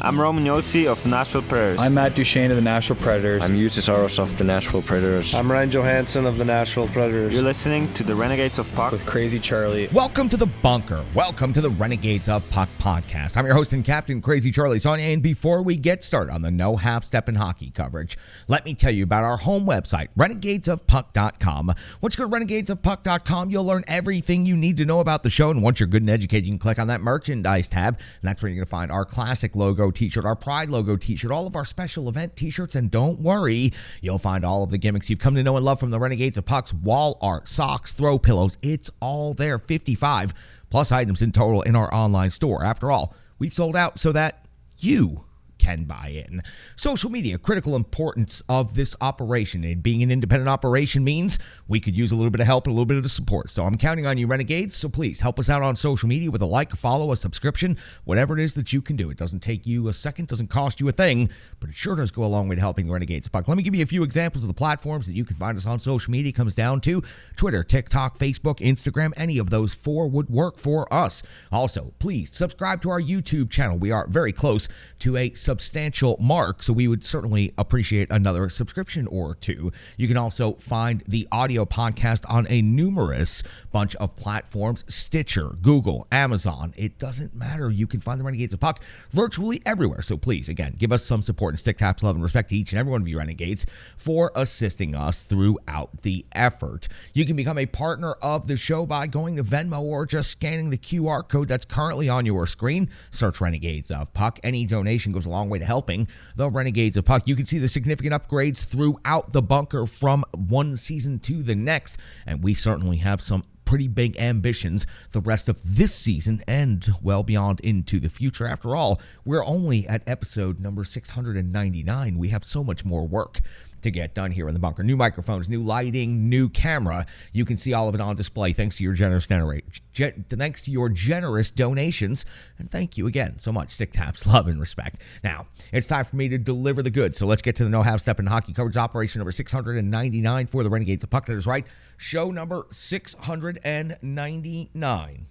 I'm Roman Yossi of the Nashville Predators. I'm Matt Duchesne of the Nashville Predators. I'm Justus Aros of the Nashville Predators. I'm Ryan Johansson of the Nashville Predators. You're listening to the Renegades of Puck with Crazy Charlie. Welcome to the bunker. Welcome to the Renegades of Puck podcast. I'm your host and captain, Crazy Charlie Saunier, and before we get started on the no half-step in hockey coverage, let me tell you about our home website, renegadesofpuck.com. Once you go to renegadesofpuck.com, you'll learn everything you need to know about the show, and once you're good and educated, you can click on that merchandise tab, and that's where you're going to find our classic logo t-shirt, our Pride logo t-shirt, all of our special event t-shirts, and don't worry, you'll find all of the gimmicks you've come to know and love from the Renegades of Puck's wall art, socks, throw pillows. It's all there, 55 plus items in total in our online store. After all, we've sold out so that you can buy in. Social media, critical importance of this operation. And being an independent operation means we could use a little bit of help and a little bit of support. So I'm counting on you, Renegades. So please help us out on social media with a like, a follow, a subscription, whatever it is that you can do. It doesn't take you a second, doesn't cost you a thing, but it sure does go a long way to helping the Renegades Puck. Let me give you a few examples of the platforms that you can find us on social media. It comes down to Twitter, TikTok, Facebook, Instagram. Any of those four would work for us. Also, please subscribe to our YouTube channel. We are very close to a substantial mark, so we would certainly appreciate another subscription or two. You can also find the audio podcast on a numerous bunch of platforms: Stitcher, Google, Amazon. It doesn't matter. You can find the Renegades of Puck virtually everywhere. So please, again, give us some support and stick taps, love, and respect to each and every one of you Renegades for assisting us throughout the effort. You can become a partner of the show by going to Venmo or just scanning the QR code that's currently on your screen. Search Renegades of Puck. Any donation goes a long way to helping the Renegades of Puck. You can see the significant upgrades throughout the bunker from one season to the next, and we certainly have some pretty big ambitions the rest of this season and well beyond into the future. After all, we're only at episode number 699. We have so much more work to get done here in the bunker. New microphones, new lighting, new camera. You can see all of it on display thanks to your generous donations. And thank you again so much. Stick taps, love, and respect. Now, it's time for me to deliver the goods. So let's get to the No Half Step in Hockey coverage, operation number 699 for the Renegades of Puck. That is right. Show number 699.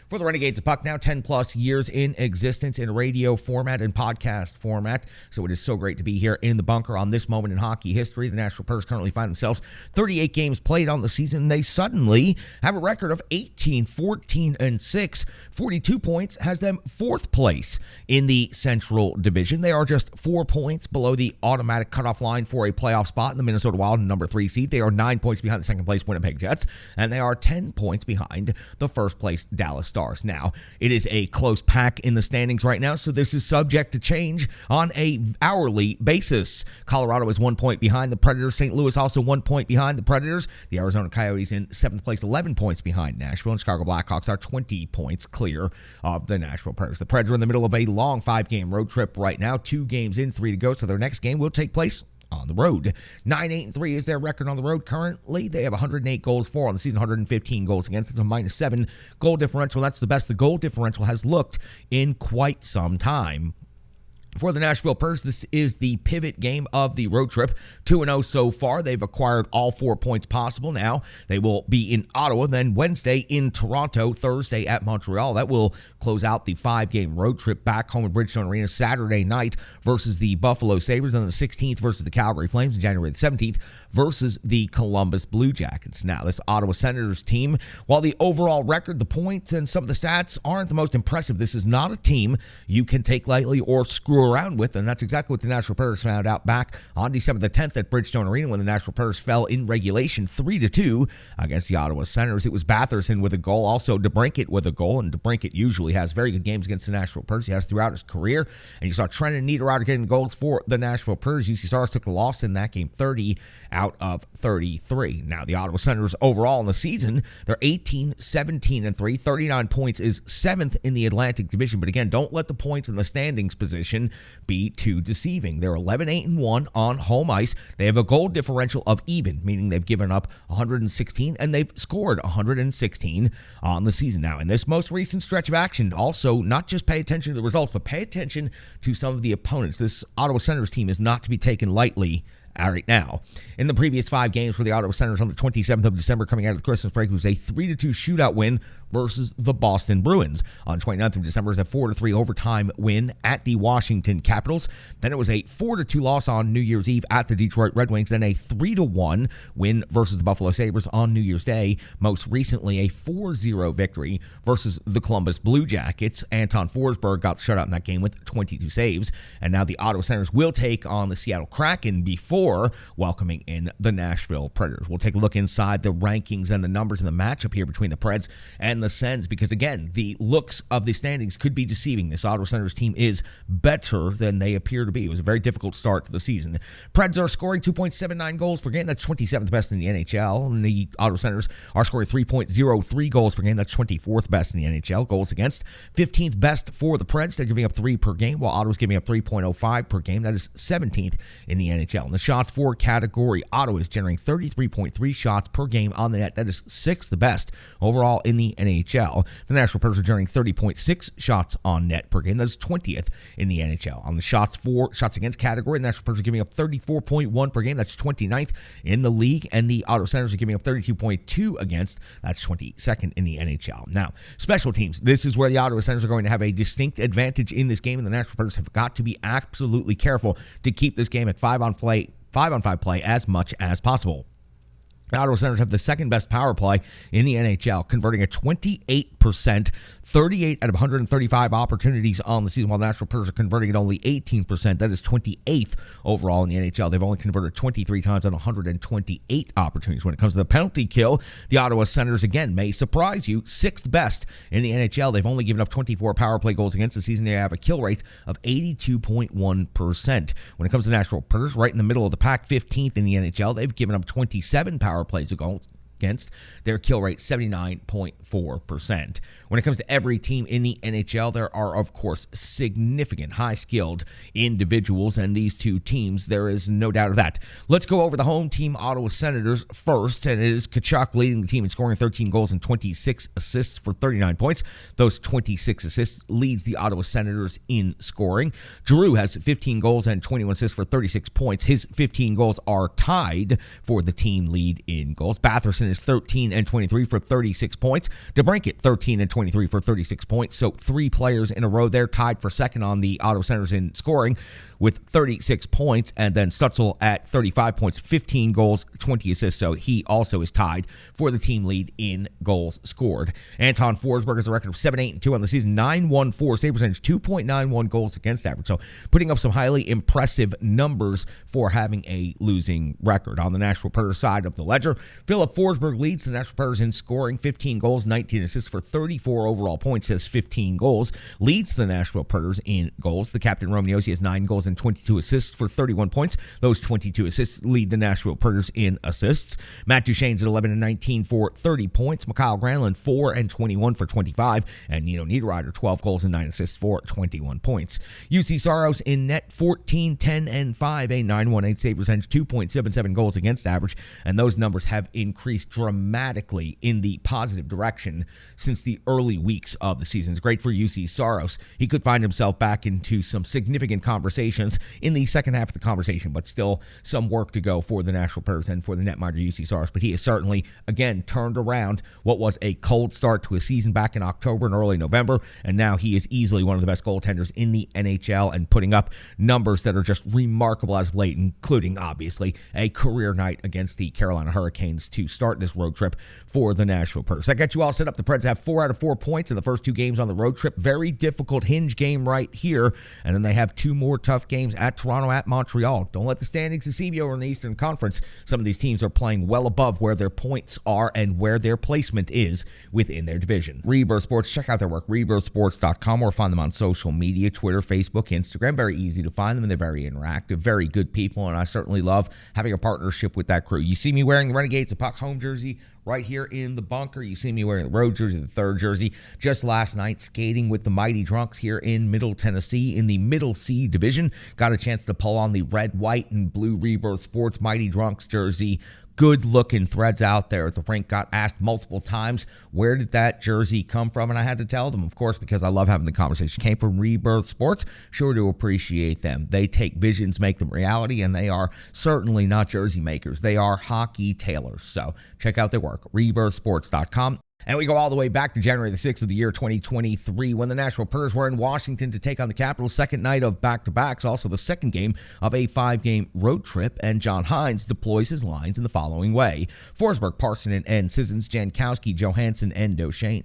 For the Renegades of Puck, now 10 plus years in existence in radio format and podcast format. So it is so great to be here in the bunker on this moment in hockey history. The Nashville Predators currently find themselves 38 games played on the season. They suddenly have a record of 18, 14, and 6. 42 points has them fourth place in the Central Division. They are just 4 points below the automatic cutoff line for a playoff spot in the Minnesota Wild, number 3 seed. They are 9 points behind the second place Winnipeg Jets, and they are 10 points behind the first place Dallas Stars. Now, it is a close pack in the standings right now, so this is subject to change on a hourly basis. Colorado is 1 point behind the Predators. St. Louis also 1 point behind the Predators. The Arizona Coyotes in 7th place, 11 points behind Nashville, and Chicago Blackhawks are 20 points clear of the Nashville Predators. The Preds are in the middle of a long 5-game road trip right now. 2 games in, 3 to go, so their next game will take place on the road. 9-8-3 is their record on the road currently. They have 108 goals for on the season, 115 goals against. It's a -7 goal differential. That's the best the goal differential has looked in quite some time. For the Nashville Predators, this is the pivot game of the road trip. 2-0 so far. They've acquired all 4 points possible. Now they will be in Ottawa, then Wednesday in Toronto, Thursday at Montreal. That will close out the 5-game road trip back home at Bridgestone Arena Saturday night versus the Buffalo Sabres, and the 16th versus the Calgary Flames, and January the 17th versus the Columbus Blue Jackets. Now, this Ottawa Senators team, while the overall record, the points, and some of the stats aren't the most impressive, this is not a team you can take lightly or screw around with, and that's exactly what the Nashville Predators found out back on December the 10th at Bridgestone Arena when the Nashville Predators fell in regulation 3-2 against the Ottawa Senators. It was Batherson with a goal, also DeBrincat with a goal, and DeBrincat usually has very good games against the Nashville Predators. He has throughout his career, and you saw Trenton Niederreiter getting goals for the Nashville Predators. UC Stars took the loss in that game, 30 out of 33. Now, the Ottawa Senators overall in the season, they're 18, 17, and 3. 39 points is 7th in the Atlantic Division. But again, don't let the points in the standings position be too deceiving. They're 11, 8, and 1 on home ice. They have a goal differential of even, meaning they've given up 116 and they've scored 116 on the season. Now, in this most recent stretch of action, also not just pay attention to the results, but pay attention to some of the opponents. This Ottawa Senators team is not to be taken lightly right now. In the previous 5 games for the Ottawa Senators on the 27th of December, coming out of the Christmas break, it was a 3-2 shootout win versus the Boston Bruins. On 29th of December, it was a 4-3 overtime win at the Washington Capitals. Then it was a 4-2 loss on New Year's Eve at the Detroit Red Wings. Then a 3-1 win versus the Buffalo Sabres on New Year's Day. Most recently, a 4-0 victory versus the Columbus Blue Jackets. Anton Forsberg got shut out in that game with 22 saves. And now the Ottawa Senators will take on the Seattle Kraken before welcoming in the Nashville Predators. We'll take a look inside the rankings and the numbers in the matchup here between the Preds and the Sens, because again, the looks of the standings could be deceiving. This Ottawa Senators team is better than they appear to be. It was a very difficult start to the season. Preds are scoring 2.79 goals per game. That's 27th best in the NHL. And the Ottawa Senators are scoring 3.03 goals per game. That's 24th best in the NHL. Goals against, 15th best for the Preds. They're giving up 3 per game, while Ottawa's giving up 3.05 per game. That is 17th in the NHL. In the shots for category, Ottawa is generating 33.3 shots per game on the net. That is 6th best overall in the NHL. The Nashville Predators are generating 30.6 shots on net per game. That is 20th in the NHL. On the shots against category, the Nashville Predators are giving up 34.1 per game. That's 29th in the league. And the Ottawa Senators are giving up 32.2 against. That's 22nd in the NHL. Now, special teams. This is where the Ottawa Senators are going to have a distinct advantage in this game, and the Nashville Predators have got to be absolutely careful to keep this game at 5-on-5 play as much as possible. The Ottawa Senators have the second best power play in the NHL, converting at 28%, 38 out of 135 opportunities on the season, while the Nashville Predators are converting at only 18%. That is 28th overall in the NHL. They've only converted 23 times on 128 opportunities. When it comes to the penalty kill, the Ottawa Senators, again, may surprise you, 6th best in the NHL. They've only given up 24 power play goals against the season. They have a kill rate of 82.1%. When it comes to the Nashville Predators, right in the middle of the pack, 15th in the NHL. They've given up 27 power plays against. Their kill rate 79.4%. When it comes to every team in the NHL, there are, of course, significant high-skilled individuals, and these two teams, there is no doubt of that. Let's go over the home team, Ottawa Senators, first, and it is Tkachuk leading the team in scoring 13 goals and 26 assists for 39 points. Those 26 assists leads the Ottawa Senators in scoring. Giroux has 15 goals and 21 assists for 36 points. His 15 goals are tied for the team lead in goals. Batherson is 13 and 23 for 36 points. DeBrincat 13 and 23 for 36 points. So 3 players in a row there tied for second on the Ottawa Senators in scoring with 36 points, and then Stutzel at 35 points, 15 goals, 20 assists. So he also is tied for the team lead in goals scored. Anton Forsberg has a record of 7-8-2 on the season, 9-1-4 save percentage, 2.91 goals against average. So putting up some highly impressive numbers for having a losing record. On the Nashville Predators side of the ledger, Philip Forsberg leads the Nashville Predators in scoring, 15 goals, 19 assists for 34 overall points, has 15 goals, leads the Nashville Predators in goals. The captain Roman Josi has 9 goals and 22 assists for 31 points. Those 22 assists lead the Nashville Predators in assists. Matt Duchene's at 11 and 19 for 30 points. Mikhail Granlund 4 and 21 for 25, and Nino Niederreiter 12 goals and 9 assists for 21 points. UC Saros in net 14, 10 and 5, a 9.18 save percentage, 2.77 goals against average, and those numbers have increased dramatically in the positive direction since the early weeks of the season. It's great for UC Saros. He could find himself back into some significant conversations in the second half of the conversation, but still some work to go for the Nashville Predators and for the netminder UC Saros. But he has certainly, again, turned around what was a cold start to a season back in October and early November, and now he is easily one of the best goaltenders in the NHL and putting up numbers that are just remarkable as of late, including, obviously, a career night against the Carolina Hurricanes to start this road trip for the Nashville Predators. That got you all set up. The Preds have 4 out of 4 points in the first 2 games on the road trip. Very difficult hinge game right here, and then they have 2 more tough games at Toronto, at Montreal. Don't let the standings deceive you over in the Eastern Conference. Some of these teams are playing well above where their points are and where their placement is within their division. Rebirth Sports, check out their work, rebirthsports.com, or find them on social media, Twitter, Facebook, Instagram. Very easy to find them, and they're very interactive, very good people, and I certainly love having a partnership with that crew. You see me wearing the Renegades of Puck home jersey right here in the bunker. You see me wearing the road jersey, the third jersey, just last night skating with the Mighty Drunks here in Middle Tennessee in the Middle C Division. got a chance to pull on the red, white, and blue Rebirth Sports Mighty Drunks jersey. Good looking threads out there at the rink. Got asked multiple times, where did that jersey come from? And I had to tell them, of course, because I love having the conversation. Came from Rebirth Sports. Sure to appreciate them. They take visions, make them reality, and they are certainly not jersey makers. They are hockey tailors. So check out their work, rebirthsports.com. And we go all the way back to January the 6th of the year 2023 when the Nashville Predators were in Washington to take on the Capitals. Second night of back-to-backs, also the second game of a 5-game road trip. And John Hines deploys his lines in the following way. Forsberg, Parsonen, and Sissons, Jankowski, Johansson, and Duchesne,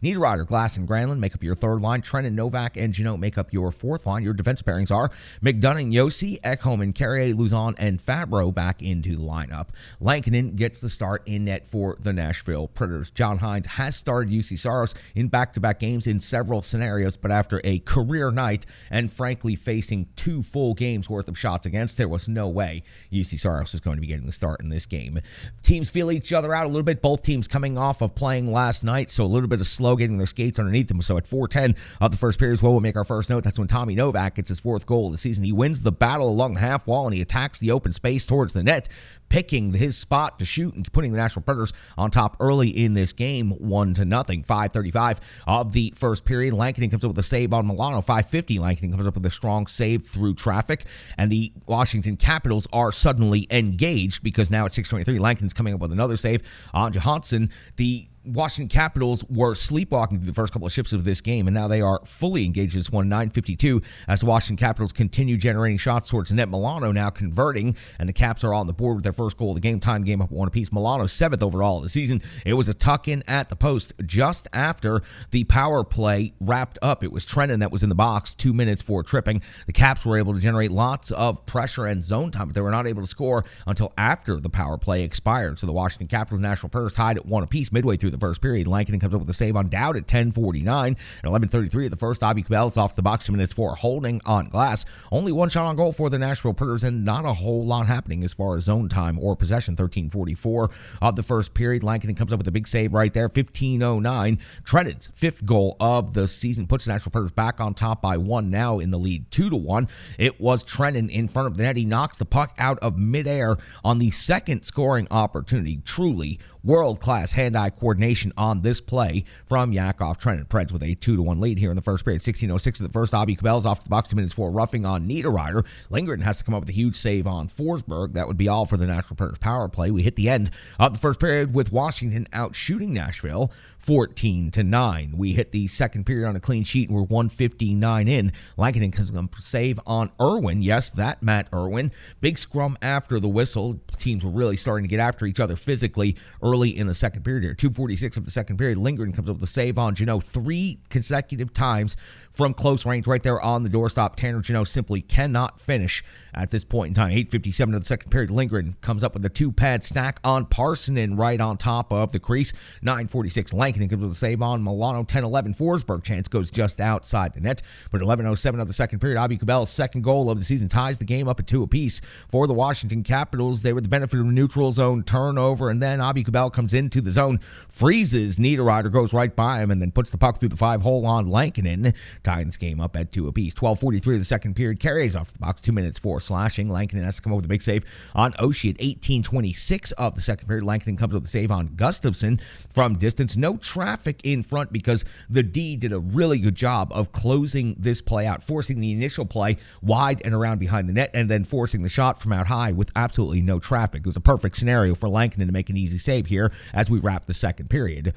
Niederreiter, Glass, and Granlund make up your third line. Trennan, Novak, and Janot make up your fourth line. Your defensive pairings are McDonough, Yossi, Ekholm, and Carrier, Luzon, and Fabro back into the lineup. Lankinen gets the start in net for the Nashville Predators. John Hines has started UC Saros in back-to-back games in several scenarios, but after a career night and frankly facing 2 full games worth of shots against, there was no way UC Saros was going to be getting the start in this game. Teams feel each other out a little bit. Both teams coming off of playing last night, so a little bit of slow getting their skates underneath them. So at 4:10 of the first period is where we'll make our first note. That's when Tommy Novak gets his 4th goal of the season. He wins the battle along the half wall, and he attacks the open space towards the net, picking his spot to shoot and putting the Nashville Predators on top early in this game, 1-0. 5:35 of the first period. Lankinen comes up with a save on Milano. 5:50. Lankinen comes up with a strong save through traffic, and the Washington Capitals are suddenly engaged because now at 6:23, Lankinen's coming up with another save on Johansson. The Washington Capitals were sleepwalking through the first couple of shifts of this game, and now they are fully engaged in this one, 9:52, as the Washington Capitals continue generating shots towards the net. Milano now converting, and the Caps are on the board with their first goal of the game. Time game up 1 apiece. Milano 7th overall of the season. It was a tuck-in at the post just after the power play wrapped up. It was Trennan that was in the box 2 minutes for tripping. The Caps were able to generate lots of pressure and zone time, but they were not able to score until after the power play expired. So the Washington Capitals and Nashville Predators tied at 1 apiece midway through the first period. Lankinen comes up with a save on Dowd at 10:49. At 11:33 of the first, Avi Cabell's off the box 2 minutes for holding on glass. Only 1 shot on goal for the Nashville Predators, and not a whole lot happening as far as zone time or possession. 13:44 of the first period. Lankinen comes up with a big save right there. 15:09. Trennan's 5th goal of the season puts the Nashville Predators back on top by 1, now in the lead 2-1. It was Trennan in front of the net. He knocks the puck out of midair on the second scoring opportunity. Truly world-class hand-eye coordination on this play from Yakov Trennan. Preds with a 2-1 lead here in the first period. 16:06 of the first. Avi Cabell's off the box 2 minutes for roughing on Niederreiter. Lindgren has to come up with a huge save on Forsberg. That would be all for the Nashville Predators power play. We hit the end of the first period with Washington out shooting Nashville 14-9. We hit the second period on a clean sheet, and we're 1:59 in. Lankinen comes up with a save on Irwin. Yes, that Matt Irwin. Big scrum after the whistle. Teams were really starting to get after each other physically early in the second period here. 2:46 of the second period. Lindgren comes up with a save on Janot 3 consecutive times from close range right there on the doorstop. Tanner Janot simply cannot finish at this point in time. 8:57 of the second period. Lindgren comes up with a 2-pad stack on Parsonen right on top of the crease. 9:46. Lankinen comes with a save on Milano. 10-11. Forsberg chance goes just outside the net. But 11:07 of the second period. Avi Cabell's 2nd goal of the season ties the game up at 2 apiece for the Washington Capitals. They were the benefit of a neutral zone turnover, and then Avi Cabell comes into the zone, freezes Niederreiter, goes right by him, and then puts the puck through the 5-hole on Lankinen, tying this game up at 2 apiece. 12:43 of the second period. Carries off the box 2 minutes for slashing. Lankinen has to come up with a big save on Oshie at 18:26 of the second period. Lankinen comes with a save on Gustafsson from distance. No traffic in front because the D did a really good job of closing this play out, forcing the initial play wide and around behind the net, and then forcing the shot from out high with absolutely no traffic. It was a perfect scenario for Lankinen to make an easy save here as we wrap the second period.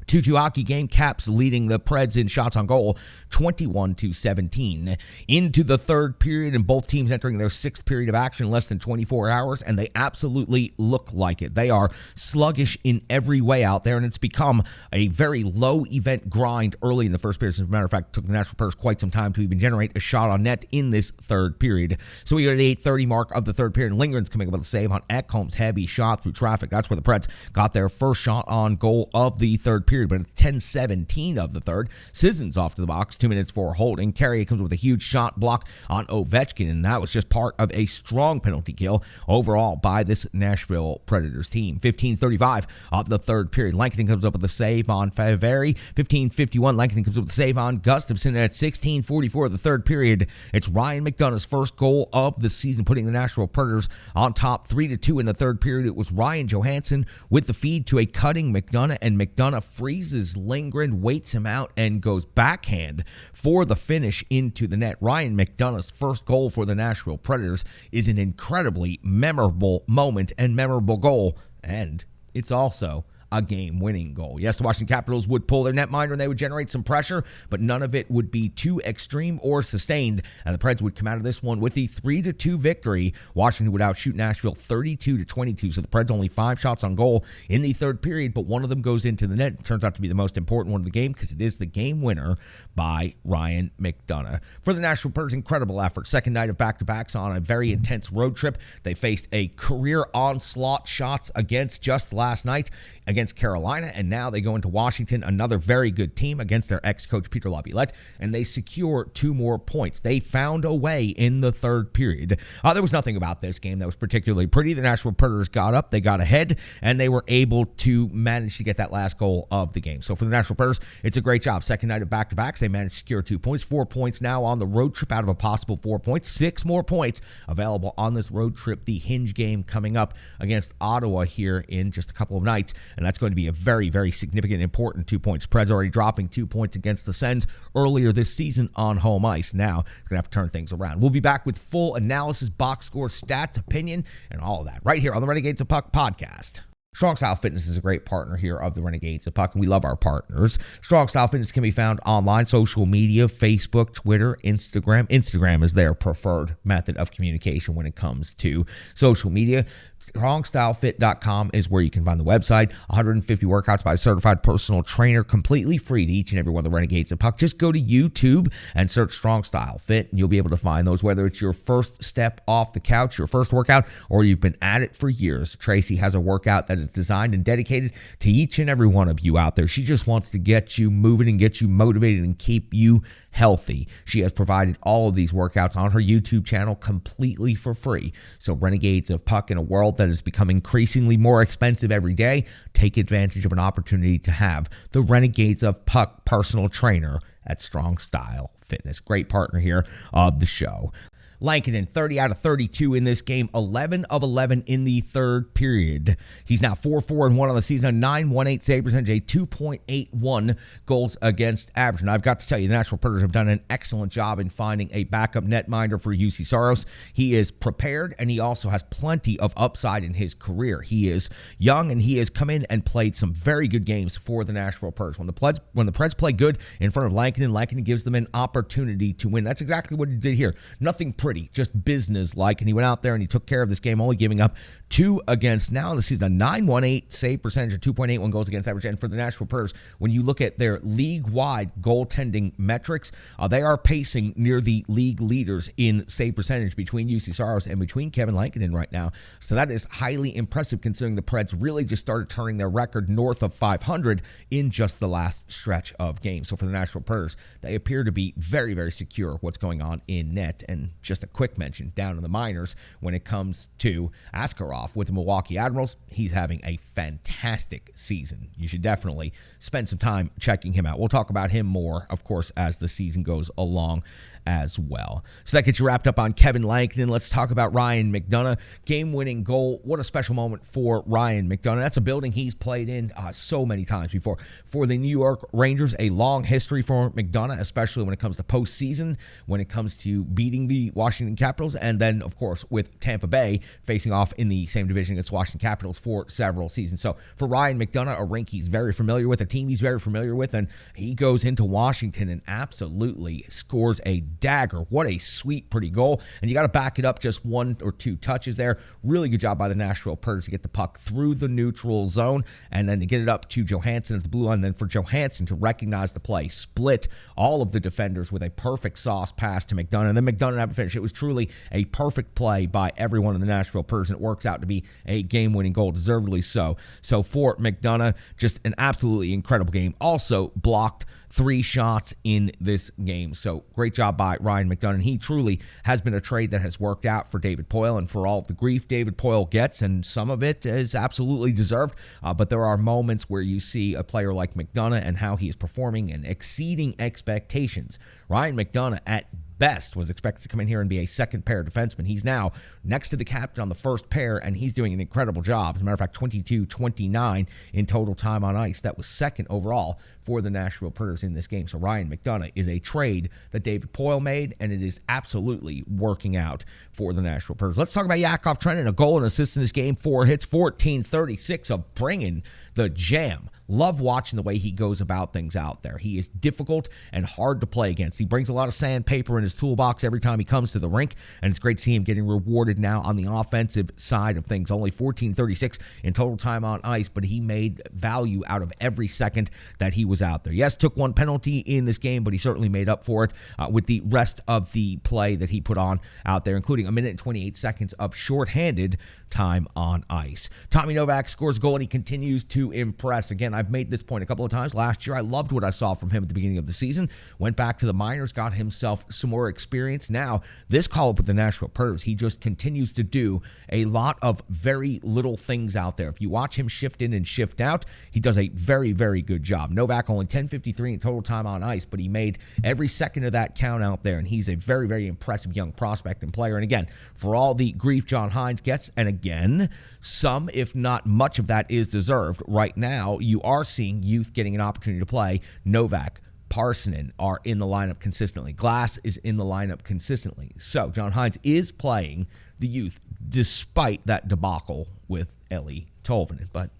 2-2 hockey game. Caps leading the Preds in shots on goal 21-17. Into the third period, and both teams entering their 6th period of action in less than 24 hours, and they absolutely look like it. They are sluggish in every way out there, and it's become a very low event grind early in the first period. As a matter of fact, it took the Nashville Predators quite some time to even generate a shot on net in this third period. So we go to the 8:30 mark of the third period. Lindgren's coming up with a save on Ekholm's heavy shot through traffic. That's where the Preds got their first shot on goal of the third period. period, but at 10:17 of the third, Sissons off to the box, 2 minutes for holding. Carrier comes with a huge shot block on Ovechkin, and that was just part of a strong penalty kill overall by this Nashville Predators team. 15:35 of the third period, Lankinen comes up with a save on Faveri. 15:51, Lankinen comes up with a save on Gustafsson, and at 16:44 of the third period, it's Ryan McDonagh's first goal of the season, putting the Nashville Predators on top 3-2 in the third period. It was Ryan Johansson with the feed to a cutting McDonagh, and McDonagh freezes Lindgren, waits him out, and goes backhand for the finish into the net. Ryan McDonagh's first goal for the Nashville Predators is an incredibly memorable moment and memorable goal, and it's also a game-winning goal. Yes, the Washington Capitals would pull their netminder and they would generate some pressure, but none of it would be too extreme or sustained, and the Preds would come out of this one with the 3-2 victory. Washington would outshoot Nashville 32-22, so the Preds only 5 shots on goal in the third period, but one of them goes into the net. It turns out to be the most important one of the game because it is the game winner by Ryan McDonagh. For the Nashville Predators, incredible effort. Second night of back-to-backs on a very intense road trip. They faced a career onslaught shots against just last night against Carolina, and now they go into Washington, another very good team against their ex-coach Peter Laviolette, and they secure 2 more points. They found a way in the third period. There was nothing about this game that was particularly pretty. The Nashville Predators got up, they got ahead, and they were able to manage to get that last goal of the game. So for the Nashville Predators, it's a great job. Second night of back-to-backs, they managed to secure 2 points, 4 points now on the road trip out of a possible 4 points, 6 more points available on this road trip. The hinge game coming up against Ottawa here in just a couple of nights, and that's going to be a very, very significant, important 2 points. Preds already dropping 2 points against the Sens earlier this season on home ice. Now, it's going to have to turn things around. We'll be back with full analysis, box score, stats, opinion, and all of that right here on the Renegades of Puck podcast. Strong Style Fitness is a great partner here of the Renegades of Puck, and we love our partners. Strong Style Fitness can be found online, social media, Facebook, Twitter, Instagram. Instagram is their preferred method of communication when it comes to social media. StrongStyleFit.com is where you can find the website. 150 workouts by a certified personal trainer, completely free to each and every one of the Renegades of Puck. Just go to YouTube and search Strong Style Fit, and you'll be able to find those, whether it's your first step off the couch, your first workout, or you've been at it for years. Tracy has a workout that is designed and dedicated to each and every one of you out there. She just wants to get you moving and get you motivated and keep you healthy. She has provided all of these workouts on her YouTube channel completely for free. So Renegades of Puck, in a world that is becoming increasingly more expensive every day, take advantage of an opportunity to have the Renegades of Puck personal trainer at Strong Style Fitness. Great partner here of the show. Lankinen, 30 out of 32 in this game, 11 of 11 in the third period. He's now 4-4-1 on the season, a 9.18 save percentage, a 2.81 goals against average. And I've got to tell you, the Nashville Predators have done an excellent job in finding a backup netminder for UC Saros. He is prepared, and he also has plenty of upside in his career. He is young, and he has come in and played some very good games for the Nashville Predators. When the Preds play good in front of Lankinen gives them an opportunity to win. That's exactly what he did here. Nothing pretty, just business-like, and he went out there and he took care of this game, only giving up 2 against, now in the season, a 9.18 save percentage, a 2.81 goals against average. And for the Nashville Predators, when you look at their league-wide goaltending metrics, they are pacing near the league leaders in save percentage between UC Saros and between Kevin Lankinen right now. So that is highly impressive, considering the Preds really just started turning their record north of 500 in just the last stretch of games. So for the Nashville Predators, they appear to be very, very secure what's going on in net. And just a quick mention down in the minors when it comes to Askarov with the Milwaukee Admirals. He's having a fantastic season. You should definitely spend some time checking him out. We'll talk about him more, of course, as the season goes along as well. So that gets you wrapped up on Kevin Lankinen. Let's talk about Ryan McDonagh. Game-winning goal. What a special moment for Ryan McDonagh. That's a building he's played in so many times before. For the New York Rangers, a long history for McDonagh, especially when it comes to postseason, when it comes to beating the Washington Capitals, and then, of course, with Tampa Bay facing off in the same division against Washington Capitals for several seasons. So for Ryan McDonagh, a rink he's very familiar with, a team he's very familiar with, and he goes into Washington and absolutely scores a dagger. What a sweet, pretty goal. And you got to back it up just 1 or 2 touches there. Really good job by the Nashville Predators to get the puck through the neutral zone and then to get it up to Johansson at the blue line. And then for Johansson to recognize the play, split all of the defenders with a perfect sauce pass to McDonagh. And then McDonagh have to finish. finish. It was truly a perfect play by everyone in the Nashville Pers, and it works out to be a game-winning goal, deservedly so. So for McDonough, just an absolutely incredible game. Also blocked 3 shots in this game. So great job by Ryan McDonough. He truly has been a trade that has worked out for David Poile, and for all of the grief David Poile gets, and some of it is absolutely deserved, but there are moments where you see a player like McDonough and how he is performing and exceeding expectations. Ryan McDonough at best was expected to come in here and be a second pair defenseman. He's now next to the captain on the first pair, and he's doing an incredible job. As a matter of fact, 22-29 in total time on ice. That was second overall for the Nashville Predators in this game. So Ryan McDonough is a trade that David Poile made, and it is absolutely working out for the Nashville Predators. Let's talk about Yakov Trenin, a goal and assist in this game, 4 hits, 14-36 of bringing the jam. Love watching the way he goes about things out there. He is difficult and hard to play against. He brings a lot of sandpaper in his toolbox every time he comes to the rink, and it's great to see him getting rewarded now on the offensive side of things. Only 14-36 in total time on ice, but he made value out of every second that he was out there. Yes, took 1 penalty in this game, but he certainly made up for it with the rest of the play that he put on out there, including 1 minute and 28 seconds of shorthanded time on ice. Tommy Novak scores a goal, and he continues to impress. Again, I've made this point a couple of times. Last year, I loved what I saw from him at the beginning of the season. Went back to the minors, got himself some more experience. Now, this call-up with the Nashville Predators, he just continues to do a lot of very little things out there. If you watch him shift in and shift out, he does a very, very good job. Novak only 10:53 in total time on ice, but he made every second of that count out there, and he's a very, very impressive young prospect and player. And again, for all the grief John Hines gets, and again, some, if not much of that is deserved. Right now, you are seeing youth getting an opportunity to play. Novak, Parsonen are in the lineup consistently. Glass is in the lineup consistently. So John Hines is playing the youth despite that debacle with Ellie Tolvanen. But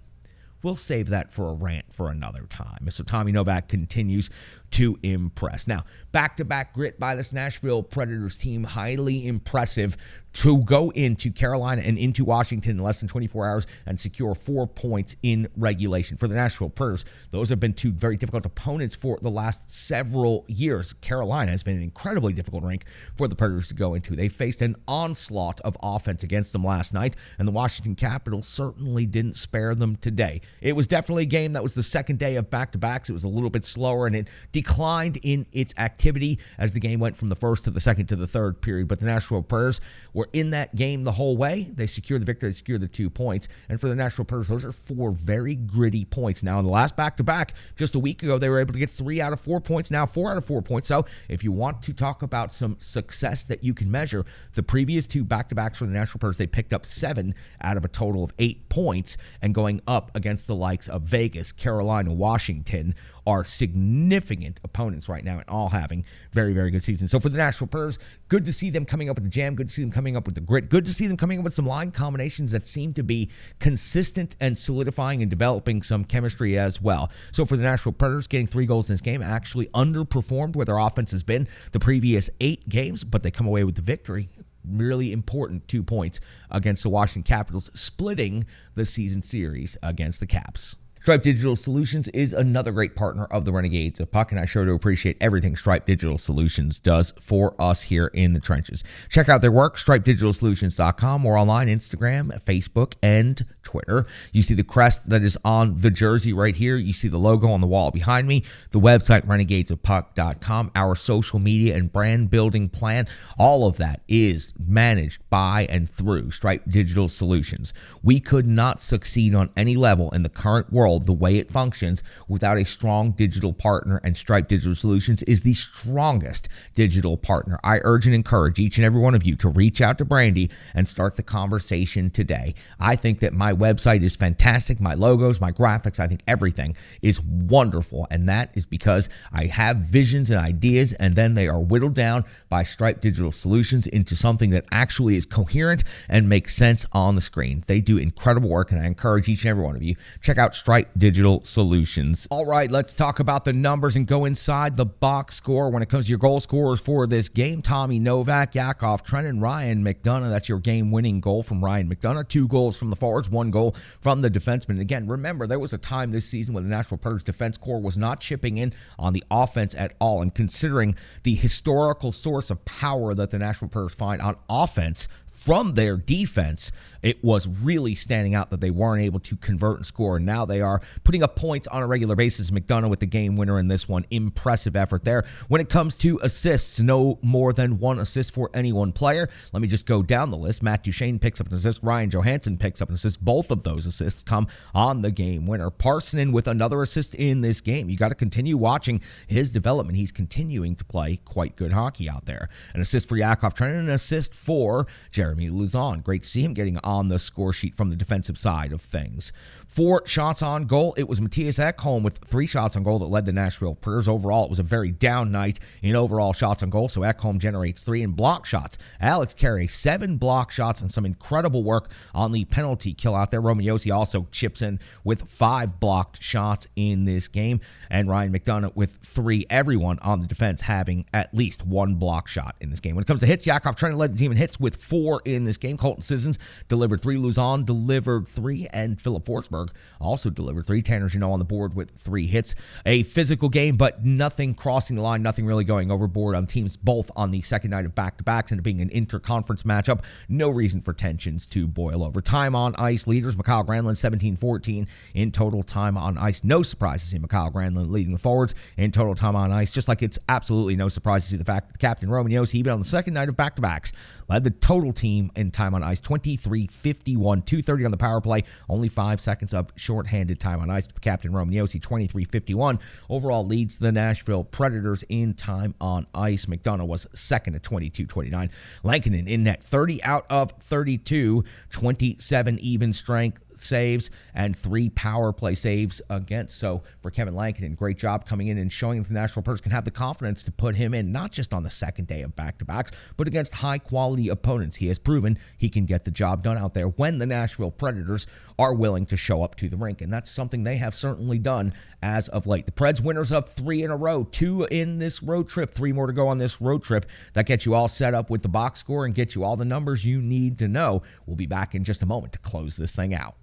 we'll save that for a rant for another time. So Tommy Novak continues to impress. Now, back-to-back grit by this Nashville Predators team, highly impressive to go into Carolina and into Washington in less than 24 hours and secure 4 points in regulation. For the Nashville Predators, those have been 2 very difficult opponents for the last several years. Carolina has been an incredibly difficult rink for the Predators to go into. They faced an onslaught of offense against them last night, and the Washington Capitals certainly didn't spare them today. It was definitely a game that was the second day of back-to-backs. It was a little bit slower, and it declined in its activity as the game went from the first to the second to the third period. But the Nashville Predators were in that game the whole way. They secured the victory. They secured the 2 points. And for the Nashville Predators, those are 4 very gritty points. Now, in the last back-to-back, just a week ago, they were able to get 3 out of 4 points. Now, 4 out of 4 points. So if you want to talk about some success that you can measure, the previous 2 back-to-backs for the Nashville Predators, they picked up 7 out of a total of 8 points, and going up against the likes of Vegas, Carolina, Washington are significant opponents right now and all having very, very good seasons. So for the Nashville Predators, good to see them coming up with the jam, good to see them coming up with the grit, good to see them coming up with some line combinations that seem to be consistent and solidifying and developing some chemistry as well. So for the Nashville Predators, getting 3 goals in this game actually underperformed where their offense has been the previous 8 games, but they come away with the victory. Really important 2 points against the Washington Capitals, splitting the season series against the Caps. Stripe Digital Solutions is another great partner of the Renegades of Puck, and I sure do appreciate everything Stripe Digital Solutions does for us here in the trenches. Check out their work, stripedigitalsolutions.com, or online, Instagram, Facebook, and Twitter. You see the crest that is on the jersey right here. You see the logo on the wall behind me. The website, renegadesofpuck.com. Our social media and brand building plan, all of that is managed by and through Stripe Digital Solutions. We could not succeed on any level in the current world the way it functions without a strong digital partner, and Stripe Digital Solutions is the strongest digital partner. I urge and encourage each and every one of you to reach out to Brandy and start the conversation today. I think that my website is fantastic, my logos, my graphics, I think everything is wonderful, and that is because I have visions and ideas, and then they are whittled down by Stripe Digital Solutions into something that actually is coherent and makes sense on the screen. They do incredible work, and I encourage each and every one of you, check out Stripe right, Digital Solutions. All right, let's talk about the numbers and go inside the box score. When it comes to your goal scorers for this game, Tommy Novak, Yakov Trenin, Ryan McDonough. That's your game-winning goal from Ryan McDonough. 2 goals from the forwards, 1 goal from the defenseman. Again, remember, there was a time this season when the Nashville Predators defense core was not chipping in on the offense at all. And considering the historical source of power that the Nashville Predators find on offense from their defense, it was really standing out that they weren't able to convert and score. And now they are putting up points on a regular basis. McDonough with the game winner in this one. Impressive effort there. When it comes to assists, no more than 1 assist for any one player. Let me just go down the list. Matt Duchene picks up an assist. Ryan Johansson picks up an assist. Both of those assists come on the game winner. Parsonen with another assist in this game. You got to continue watching his development. He's continuing to play quite good hockey out there. An assist for Yakov Trenin, an assist for Jeremy Lauzon. Great to see him getting on the score sheet from the defensive side of things. 4 shots on goal. It was Matthias Ekholm with 3 shots on goal that led the Nashville Predators. Overall, it was a very down night in overall shots on goal, so Ekholm generates 3 in block shots. Alex Carey, 7 block shots and some incredible work on the penalty kill out there. Roman Josi also chips in with 5 blocked shots in this game, and Ryan McDonough with 3. Everyone on the defense having at least 1 block shot in this game. When it comes to hits, Yakov Trenin led the team in hits with 4 in this game. Colton Sissons delivered 3, Lauzon delivered 3, and Philip Forsberg also delivered 3. Tanner Jeannot on the board with 3 hits. A physical game, but nothing crossing the line, nothing really going overboard on teams both on the second night of back-to-backs, and it being an interconference matchup. No reason for tensions to boil over. Time on ice leaders, Mikhail Granlund 17-14 in total time on ice. No surprise to see Mikhail Granlund leading the forwards in total time on ice, just like it's absolutely no surprise to see the fact that the captain Roman Josi, even on the second night of back-to-backs, led the total team in time on ice, 23-51, 2:30 on the power play, only 5 seconds of shorthanded time on ice with the captain Roman Josi, 23-51. Overall leads the Nashville Predators in time on ice. McDonough was second at 22-29. Lankinen in net, 30 out of 32, 27 even strength saves and 3 power play saves against. So for Kevin Lankinen, great job coming in and showing that the Nashville Predators can have the confidence to put him in, not just on the second day of back-to-backs, but against high-quality opponents. He has proven he can get the job done out there when the Nashville Predators are willing to show up to the rink, and that's something they have certainly done as of late. The Preds winners of 3 in a row, 2 in this road trip, 3 more to go on this road trip. That gets you all set up with the box score and gets you all the numbers you need to know. We'll be back in just a moment to close this thing out.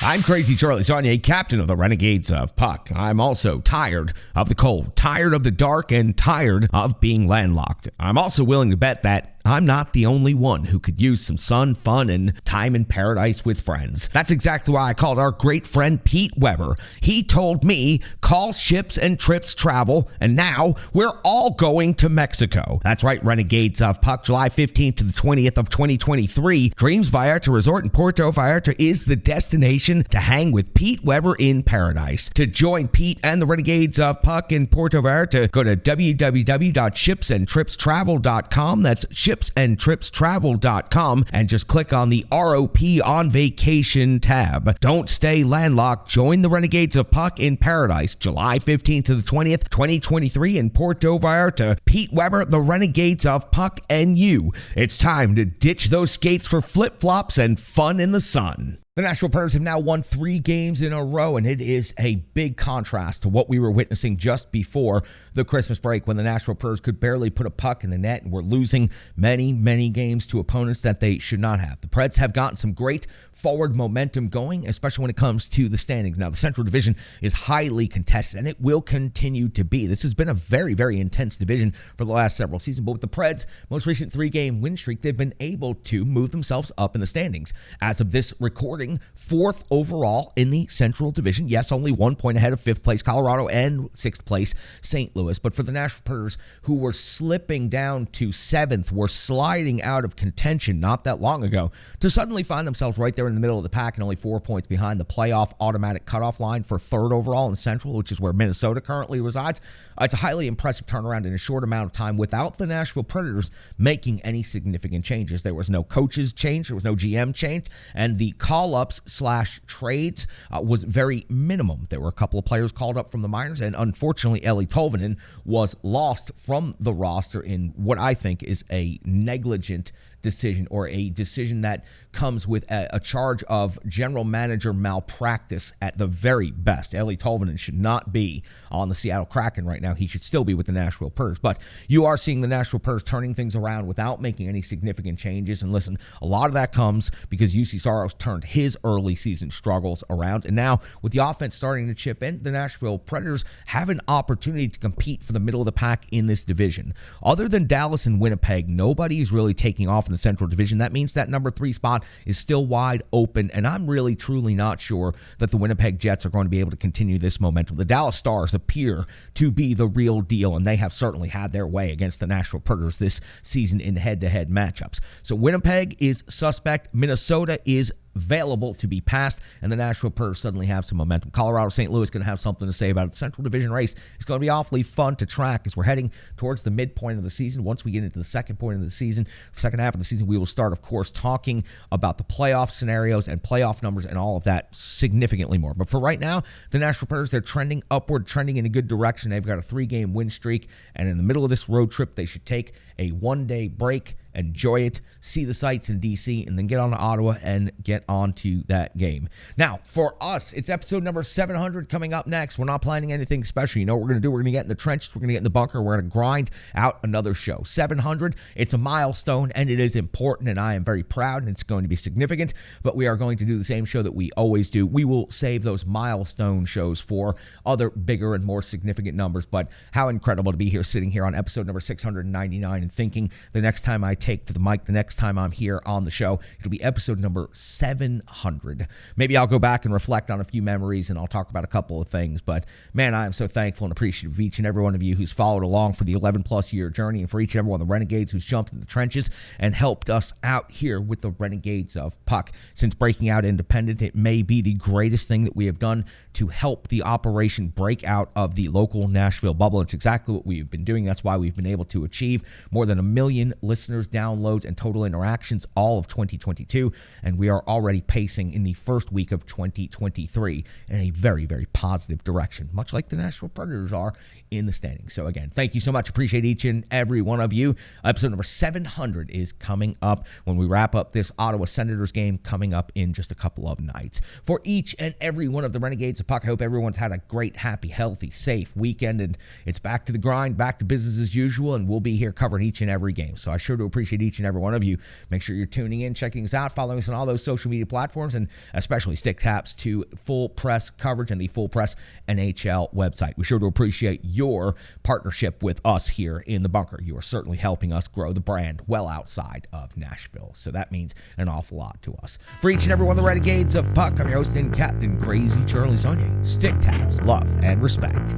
I'm Crazy Charlie Saunier, captain of the Renegades of Puck. I'm also tired of the cold, tired of the dark, and tired of being landlocked. I'm also willing to bet that I'm not the only one who could use some sun, fun, and time in paradise with friends. That's exactly why I called our great friend Pete Weber. He told me, call Ships and Trips Travel, and now we're all going to Mexico. That's right, Renegades of Puck, July 15th to the 20th of 2023. Dreams Vallarta Resort in Puerto Vallarta is the destination to hang with Pete Weber in paradise. To join Pete and the Renegades of Puck in Puerto Vallarta, go to www.shipsandtripstravel.com. That's shipsandtripstravel.com, and just click on the ROP on vacation tab. Don't stay landlocked. Join the Renegades of Puck in paradise, July 15th to the 20th, 2023 in Puerto Vallarta. Pete Weber, the Renegades of Puck, and you. It's time to ditch those skates for flip-flops and fun in the sun. The Nashville Predators have now won 3 games in a row, and it is a big contrast to what we were witnessing just before the Christmas break when the Nashville Predators could barely put a puck in the net and were losing many, many games to opponents that they should not have. The Preds have gotten some great forward momentum going, especially when it comes to the standings. Now, the Central Division is highly contested, and it will continue to be. This has been a very, very intense division for the last several seasons, but with the Preds' most recent 3-game win streak, they've been able to move themselves up in the standings. As of this recording, 4th overall in the Central Division. Yes, only 1 point ahead of 5th place Colorado and 6th place St. Louis. But for the Nashville Predators, who were slipping down to 7th, were sliding out of contention not that long ago, to suddenly find themselves right there in the middle of the pack and only 4 points behind the playoff automatic cutoff line for 3rd overall in Central, which is where Minnesota currently resides. It's a highly impressive turnaround in a short amount of time without the Nashville Predators making any significant changes. There was no coaches change, there was no GM change, and the call-ups/trades was very minimum. There were a couple of players called up from the minors, and unfortunately, Eli Tolvanen was lost from the roster in what I think is a negligent decision, or a decision that comes with a charge of general manager malpractice at the very best. Eeli Tolvanen should not be on the Seattle Kraken right now. He should still be with the Nashville Preds. But you are seeing the Nashville Preds turning things around without making any significant changes. And listen, a lot of that comes because UC Saros turned his early season struggles around. And now with the offense starting to chip in, the Nashville Predators have an opportunity to compete for the middle of the pack in this division. Other than Dallas and Winnipeg, nobody's really taking off in the Central Division. That means that number 3 spot is still wide open, and I'm really truly not sure that the Winnipeg Jets are going to be able to continue this momentum. The Dallas Stars appear to be the real deal, and they have certainly had their way against the Nashville Predators this season in head-to-head matchups. So Winnipeg is suspect. Minnesota is available to be passed, and the Nashville Predators suddenly have some momentum. Colorado St. Louis going to have something to say about it. The Central Division race is going to be awfully fun to track as we're heading towards the midpoint of the season. Once we get into the second half of the season, we will start, of course, talking about the playoff scenarios and playoff numbers and all of that significantly more. But for right now, the Nashville Predators, they're trending upward, trending in a good direction. They've got a 3-game win streak, and in the middle of this road trip, they should take a 1-day break, enjoy it, see the sights in D.C., and then get on to Ottawa and get on to that game. Now, for us, it's episode number 700 coming up next. We're not planning anything special. You know what we're going to do? We're going to get in the trenches. We're going to get in the bunker. We're going to grind out another show. 700, it's a milestone, and it is important, and I am very proud, and it's going to be significant, but we are going to do the same show that we always do. We will save those milestone shows for other bigger and more significant numbers, but how incredible to be here, sitting here on episode number 699 and thinking the next time I take to the mic, the next time I'm here on the show, it'll be episode number 700. Maybe I'll go back and reflect on a few memories, and I'll talk about a couple of things, but man, I am so thankful and appreciative of each and every one of you who's followed along for the 11-plus year journey, and for each and every one of the Renegades who's jumped in the trenches and helped us out here with the Renegades of Puck. Since breaking out independent, it may be the greatest thing that we have done to help the operation break out of the local Nashville bubble. It's exactly what we've been doing. That's why we've been able to achieve more than 1 million listeners, downloads, and total interactions all of 2022, and we are already pacing in the first week of 2023 in a very, very positive direction, much like the Nashville Predators are in the standings. So again, thank you so much. Appreciate each and every one of you. Episode number 700 is coming up when we wrap up this Ottawa Senators game coming up in just a couple of nights. For each and every one of the Renegades of Puck, I hope everyone's had a great, happy, healthy, safe weekend, and it's back to the grind, back to business as usual, and we'll be here covering each and every game. So I sure do appreciate each and every one of you. Make sure you're tuning in, checking us out, following us on all those social media platforms, and especially stick taps to Full Press coverage and the Full Press NHL website. We sure do appreciate your partnership with us here in the bunker. You are certainly helping us grow the brand well outside of Nashville. So that means an awful lot to us. For each and every one of the Renegades of Puck, I'm your host and Captain Crazy Charlie Saunier. Stick taps, love, and respect.